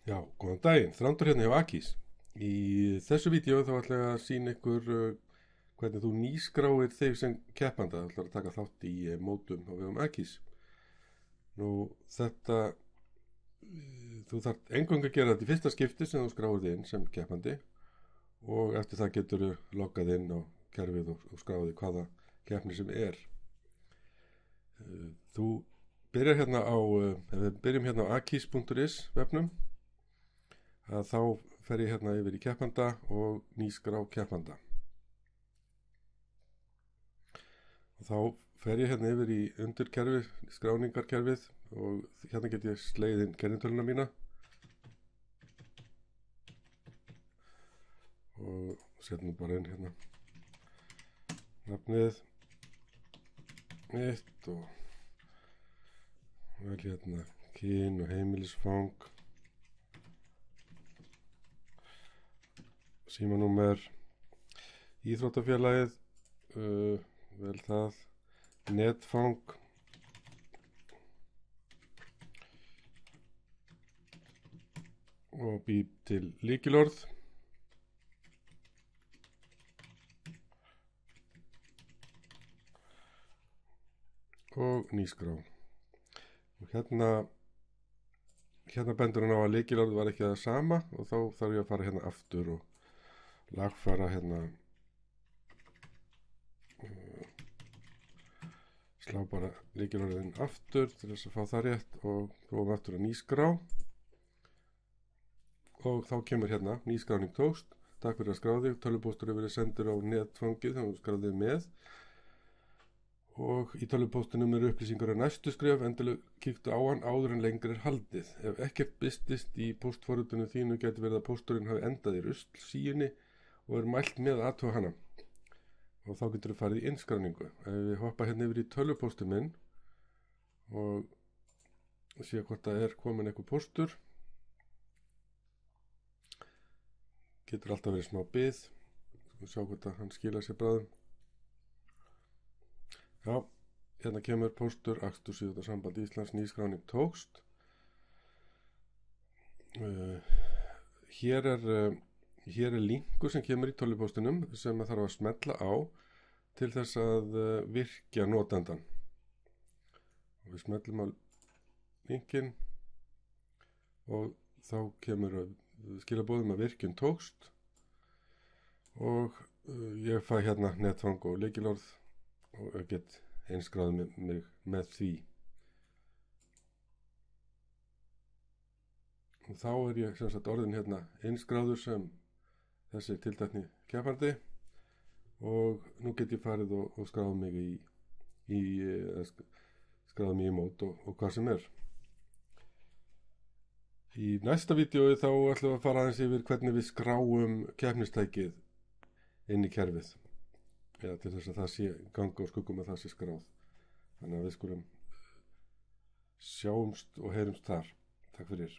Já, góðan daginn, Þrándur hérna hjá Akís. Í þessu vídeo þá ætla ég að sýna ykkur hvernig þú nýskráir þig sem keppanda. Það ætlar að taka þátt í mótum á vegum Akís. Nú þetta, þú þarf eingöngu að gera þetta í fyrsta skipti sem þú skráir þig inn sem keppandi og eftir það getur þú loggað inn á kerfið og skráði hvaða keppni sem er. Þú byrjar hérna á, ef við byrjum hérna á akis.is vefnum, að þá fer ég hérna yfir í keppanda og nýskrá keppanda. Og þá fer ég hérna yfir í undirkerfið, skráningarkerfið og hérna get ég slegið inn kennitöluna mína og setjum bara inn hérna nafnið mitt og vel hérna kyn og heimilisfang, símanúmer, íþróttafélagið, vel það, netfang og bý til lykilorð og nýskrá. Og hérna bendur hann á að lykilorð var ekki það sama og þá þarf ég að fara hérna aftur og lagfæra hérna, slá bara lykilorðin aftur til þess að fá það rétt og prófum aftur að nýskrá og þá kemur hérna nýskráning tókst, takk fyrir að skrá þig, tölvupóstur hefur verið sendur á netfangið þannig að þú skráðið með og í tölvupóstunum eru upplýsingar á næstu skref, endilega kíktu á hann áður en lengri er haldið. Ef ekkert bistist í póstforritinu þínu getur verið að pósturinn hafi endað í ruslsíunni og er mælt með að athuga hana og þá getur þú farið í innskráningu. Ef við hoppa hérna yfir í tölvupóstu minn og sé hvort það er komin eitthvað póstur, getur alltaf verið smá bið, sjá hvort að hann skila sér bráðum. Já, hérna kemur póstur Akstursíðutasamband Íslands nýskráning tókst. Hér er linkur sem kemur í tölvupóstinum sem það þarf að smella á til þess að virkja notandan. Og við smellum á linkin og þá kemur skilaboðum að virkjun tókst og ég fæ hérna netfang og lykilorð og ég get einskráð mig með því. Og þá er ég sem sagt orðin hérna einskráður sem þessi tiltekni keppandi og nú get ég farið og skráð mig skráð mig í mót og hvað sem er. Í næsta vídeói þá ætlum við að fara aðeins yfir hvernig við skráum keppnistækið inn í kerfið. Eða til þess að það sé ganga og skuggum að það sé skráð. Þannig að við skulum sjáumst og heyrumst þar. Takk fyrir.